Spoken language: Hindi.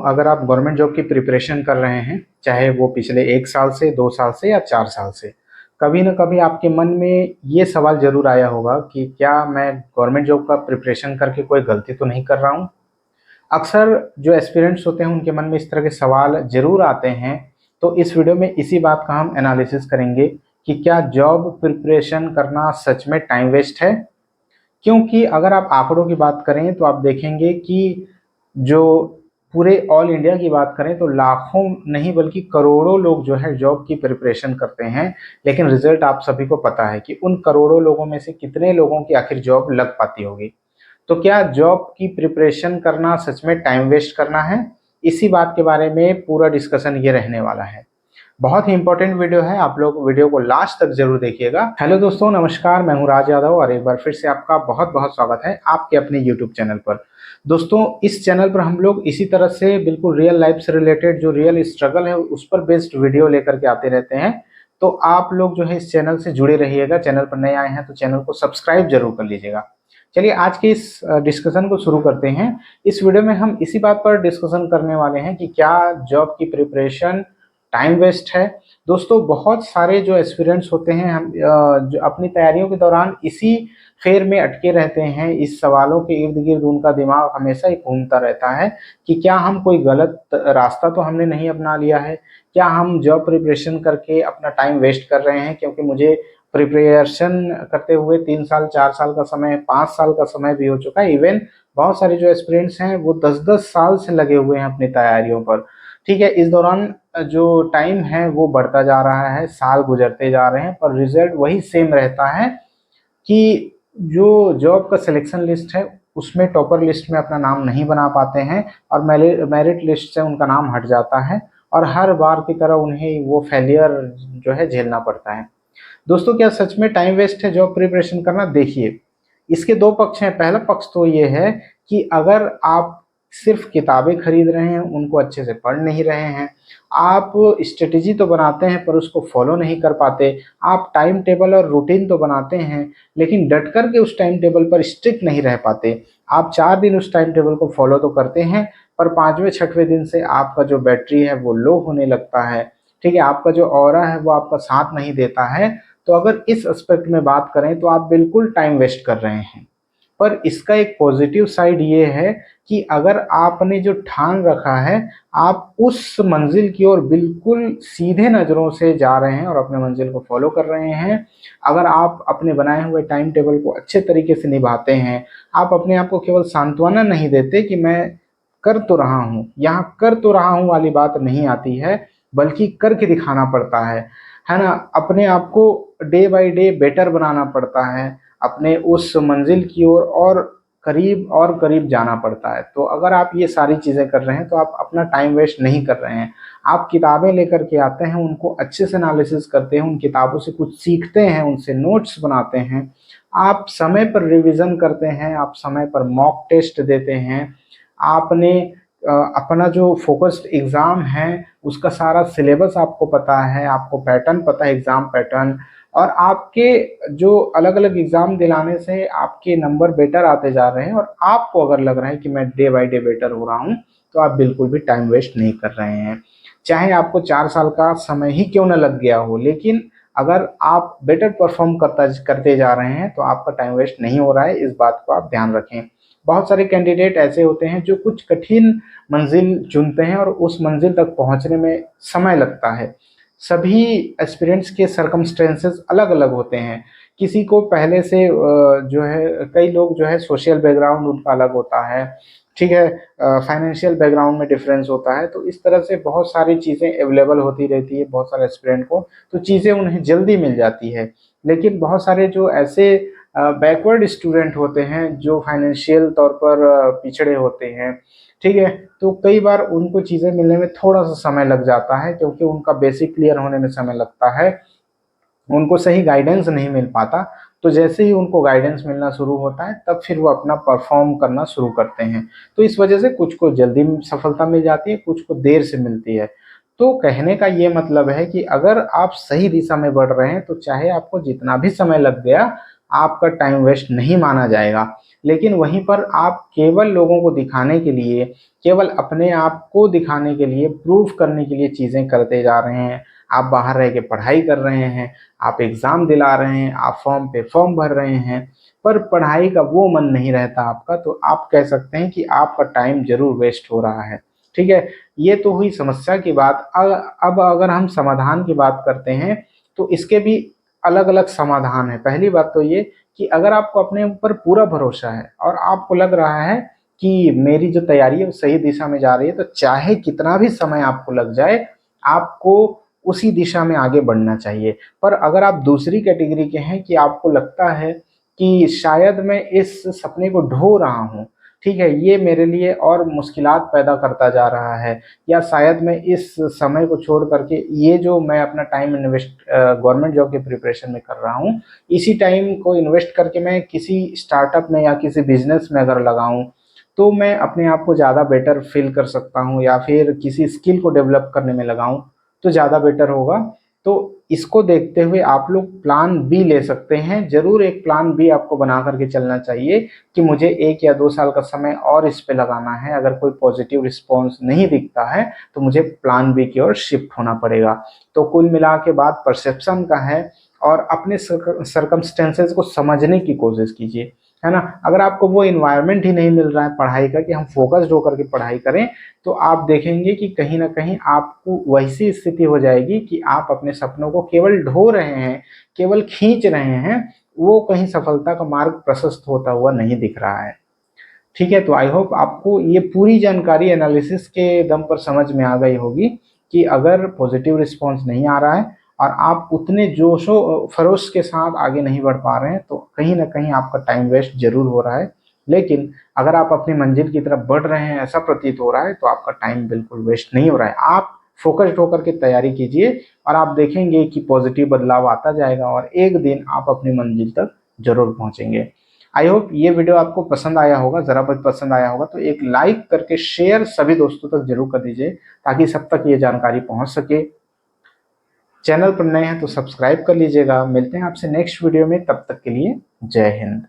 अगर आप गवर्नमेंट जॉब की प्रिपरेशन कर रहे हैं, चाहे वो पिछले 1 साल से, 2 साल से या 4 साल से, कभी न कभी आपके मन में ये सवाल ज़रूर आया होगा कि क्या मैं गवर्नमेंट जॉब का प्रिपरेशन करके कोई गलती तो नहीं कर रहा हूँ? अक्सर जो एस्पिरेंट्स होते हैं उनके मन में इस तरह के सवाल ज़रूर आते हैं। तो इस वीडियो में इसी बात का हम एनालिसिस करेंगे कि क्या जॉब प्रिपरेशन करना सच में टाइम वेस्ट है? क्योंकि अगर आप आंकड़ों की बात करें तो आप देखेंगे कि जो पूरे ऑल इंडिया की बात करें तो लाखों नहीं बल्कि करोड़ों लोग जो है जॉब की प्रिपरेशन करते हैं, लेकिन रिजल्ट आप सभी को पता है कि उन करोड़ों लोगों में से कितने लोगों की आखिर जॉब लग पाती होगी। तो क्या जॉब की प्रिपरेशन करना सच में टाइम वेस्ट करना है? इसी बात के बारे में पूरा डिस्कशन ये रहने वाला है। बहुत ही इंपॉर्टेंट वीडियो है, आप लोग वीडियो को लास्ट तक जरूर देखिएगा। हेलो दोस्तों, नमस्कार, मैं हूं राज यादव और एक बार फिर से आपका बहुत बहुत स्वागत है आपके अपने यूट्यूब चैनल पर। दोस्तों, इस चैनल पर हम लोग इसी तरह से बिल्कुल रियल लाइफ से रिलेटेड जो रियल स्ट्रगल है उस पर बेस्ड वीडियो लेकर के आते रहते हैं। तो आप लोग जो है इस चैनल से जुड़े रहिएगा। चैनल पर नए आए हैं तो चैनल को सब्सक्राइब जरूर कर लीजिएगा। चलिए आज के इस डिस्कशन को शुरू करते हैं। इस वीडियो में हम इसी बात पर डिस्कशन करने वाले हैं कि क्या जॉब की प्रिपरेशन टाइम वेस्ट है। दोस्तों, बहुत सारे जो एस्पिरेंट्स होते हैं हम जो अपनी तैयारियों के दौरान इसी फेर में अटके रहते हैं। इस सवालों के इर्द गिर्द उनका दिमाग हमेशा ही घूमता रहता है कि क्या हम कोई गलत रास्ता तो हमने नहीं अपना लिया है, क्या हम जॉब प्रिपरेशन करके अपना टाइम वेस्ट कर रहे हैं। क्योंकि मुझे प्रिपरेशन करते हुए 3 साल 4 साल का समय, 5 साल का समय भी हो चुका है। इवन बहुत सारे जो एस्पिरेंट्स हैं वो 10-10 साल से लगे हुए हैं अपनी तैयारियों पर। ठीक है, इस दौरान जो टाइम है वो बढ़ता जा रहा है, साल गुजरते जा रहे हैं, पर रिजल्ट वही सेम रहता है कि जो जॉब का सिलेक्शन लिस्ट है उसमें टॉपर लिस्ट में अपना नाम नहीं बना पाते हैं और मेरिट लिस्ट से उनका नाम हट जाता है और हर बार की तरह उन्हें वो फेलियर जो है झेलना पड़ता है। दोस्तों, क्या सच में टाइम वेस्ट है जॉब प्रिपरेशन करना? देखिए, इसके दो पक्ष हैं। पहला पक्ष तो ये है कि अगर आप सिर्फ किताबें खरीद रहे हैं, उनको अच्छे से पढ़ नहीं रहे हैं, आप स्ट्रेटेजी तो बनाते हैं पर उसको फॉलो नहीं कर पाते, आप टाइम टेबल और रूटीन तो बनाते हैं लेकिन डट कर के उस टाइम टेबल पर स्ट्रिक्ट नहीं रह पाते। आप 4 दिन उस टाइम टेबल को फॉलो तो करते हैं पर 5वें 6वें दिन से आपका जो बैटरी है वो लो होने लगता है। ठीक है, आपका जो ऑरा है वो आपका साथ नहीं देता है। तो अगर इस एस्पेक्ट में बात करें तो आप बिल्कुल टाइम वेस्ट कर रहे हैं। पर इसका एक पॉजिटिव साइड ये है कि अगर आपने जो ठान रखा है, आप उस मंजिल की ओर बिल्कुल सीधे नज़रों से जा रहे हैं और अपने मंजिल को फॉलो कर रहे हैं। अगर आप अपने बनाए हुए टाइम टेबल को अच्छे तरीके से निभाते हैं, आप अपने आप को केवल सांत्वना नहीं देते कि मैं कर तो रहा हूँ, यहाँ कर तो रहा हूँ वाली बात नहीं आती है, बल्कि करके दिखाना पड़ता है ना। अपने आप को डे बाय डे बेटर बनाना पड़ता है, अपने उस मंजिल की ओर और करीब जाना पड़ता है। तो अगर आप ये सारी चीज़ें कर रहे हैं तो आप अपना टाइम वेस्ट नहीं कर रहे हैं। आप किताबें लेकर के आते हैं, उनको अच्छे से एनालिसिस करते हैं, उन किताबों से कुछ सीखते हैं, उनसे नोट्स बनाते हैं, आप समय पर रिवीजन करते हैं, आप समय पर मॉक टेस्ट देते हैं, आपने अपना जो फोकस्ड एग्ज़ाम है उसका सारा सिलेबस आपको पता है, आपको पैटर्न पता है, एग्ज़ाम पैटर्न, और आपके जो अलग अलग एग्ज़ाम दिलाने से आपके नंबर बेटर आते जा रहे हैं और आपको अगर लग रहा है कि मैं डे बाय डे बेटर हो रहा हूँ तो आप बिल्कुल भी टाइम वेस्ट नहीं कर रहे हैं। चाहे आपको 4 साल का समय ही क्यों ना लग गया हो, लेकिन अगर आप बेटर परफॉर्म करते जा रहे हैं तो आपका टाइम वेस्ट नहीं हो रहा है। इस बात को आप ध्यान रखें। बहुत सारे कैंडिडेट ऐसे होते हैं जो कुछ कठिन मंजिल चुनते हैं और उस मंजिल तक पहुंचने में समय लगता है। सभी एस्पिरेंट्स के सर्कमस्टेंसेस अलग अलग होते हैं। किसी को पहले से जो है, कई लोग जो है सोशल बैकग्राउंड उनका अलग होता है, ठीक है, फाइनेंशियल बैकग्राउंड में डिफरेंस होता है। तो इस तरह से बहुत सारी चीज़ें अवेलेबल होती रहती है बहुत सारे एस्पिरेंट को, तो चीज़ें उन्हें जल्दी मिल जाती है। लेकिन बहुत सारे जो ऐसे बैकवर्ड स्टूडेंट होते हैं जो फाइनेंशियल तौर पर पिछड़े होते हैं, ठीक है, तो कई बार उनको चीज़ें मिलने में थोड़ा सा समय लग जाता है क्योंकि उनका बेसिक क्लियर होने में समय लगता है, उनको सही गाइडेंस नहीं मिल पाता। तो जैसे ही उनको गाइडेंस मिलना शुरू होता है तब फिर वो अपना परफॉर्म करना शुरू करते हैं। तो इस वजह से कुछ को जल्दी सफलता मिल जाती है, कुछ को देर से मिलती है। तो कहने का ये मतलब है कि अगर आप सही दिशा में बढ़ रहे हैं तो चाहे आपको जितना भी समय लग गया, आपका टाइम वेस्ट नहीं माना जाएगा। लेकिन वहीं पर आप केवल लोगों को दिखाने के लिए, केवल अपने आप को दिखाने के लिए, प्रूफ करने के लिए चीज़ें करते जा रहे हैं। आप बाहर रह के पढ़ाई कर रहे हैं, आप एग्ज़ाम दिला रहे हैं, आप फॉर्म पे फॉर्म भर रहे हैं, पर पढ़ाई का वो मन नहीं रहता आपका, तो आप कह सकते हैं कि आपका टाइम ज़रूर वेस्ट हो रहा है। ठीक है, ये तो हुई समस्या की बात। अब अगर हम समाधान की बात करते हैं, तो इसके भी अलग-अलग समाधान हैं। पहली बात तो ये कि अगर आपको अपने ऊपर पूरा भरोसा है और आपको लग रहा है कि मेरी जो तैयारी है वो सही दिशा में जा रही है, तो चाहे कितना भी समय आपको लग जाए, आपको उसी दिशा में आगे बढ़ना चाहिए। पर अगर आप दूसरी कैटेगरी के हैं कि आपको लगता है कि शायद मैं इस सपने को ढो रहा हूँ, ठीक है, ये मेरे लिए और मुश्किलात पैदा करता जा रहा है, या शायद मैं इस समय को छोड़ करके ये जो मैं अपना टाइम इन्वेस्ट गवर्नमेंट जॉब के प्रिपरेशन में कर रहा हूँ, इसी टाइम को इन्वेस्ट करके मैं किसी स्टार्टअप में या किसी बिजनेस में अगर लगाऊं, तो मैं अपने आप को ज़्यादा बेटर फील कर सकता हूँ, या फिर किसी स्किल को डेवलप करने में लगाऊं तो ज़्यादा बेटर होगा। तो इसको देखते हुए आप लोग प्लान बी ले सकते हैं। ज़रूर एक प्लान बी आपको बना करके चलना चाहिए कि मुझे 1 या 2 साल का समय और इस पे लगाना है। अगर कोई पॉजिटिव रिस्पॉन्स नहीं दिखता है, तो मुझे प्लान बी की ओर शिफ्ट होना पड़ेगा। तो कुल मिला के बात परसेप्शन का है, और अपने सर्कमस्टेंसेस को समझने की कोशिश कीजिए, है ना। अगर आपको वो इन्वायरमेंट ही नहीं मिल रहा है पढ़ाई का कि हम फोकस्ड होकर के पढ़ाई करें, तो आप देखेंगे कि कहीं ना कहीं आपको वैसी स्थिति हो जाएगी कि आप अपने सपनों को केवल ढो रहे हैं, केवल खींच रहे हैं, वो कहीं सफलता का मार्ग प्रशस्त होता हुआ नहीं दिख रहा है। ठीक है, तो आई होप आपको ये पूरी जानकारी एनालिसिस के दम पर समझ में आ गई होगी कि अगर पॉजिटिव रिस्पॉन्स नहीं आ रहा है और आप उतने जोशो खरोश के साथ आगे नहीं बढ़ पा रहे हैं, तो कहीं ना कहीं आपका टाइम वेस्ट जरूर हो रहा है। लेकिन अगर आप अपनी मंजिल की तरफ बढ़ रहे हैं, ऐसा प्रतीत हो रहा है, तो आपका टाइम बिल्कुल वेस्ट नहीं हो रहा है। आप फोकस्ड होकर के तैयारी कीजिए और आप देखेंगे कि पॉजिटिव बदलाव आता जाएगा और एक दिन आप अपनी मंजिल तक जरूर पहुंचेंगे। आई होप ये वीडियो आपको पसंद आया होगा। ज़रा बहुत पसंद आया होगा तो एक लाइक करके शेयर सभी दोस्तों तक जरूर कर दीजिए, ताकि सब तक ये जानकारी पहुंच सके। चैनल पर नए हैं तो सब्सक्राइब कर लीजिएगा। मिलते हैं आपसे नेक्स्ट वीडियो में, तब तक के लिए जय हिंद।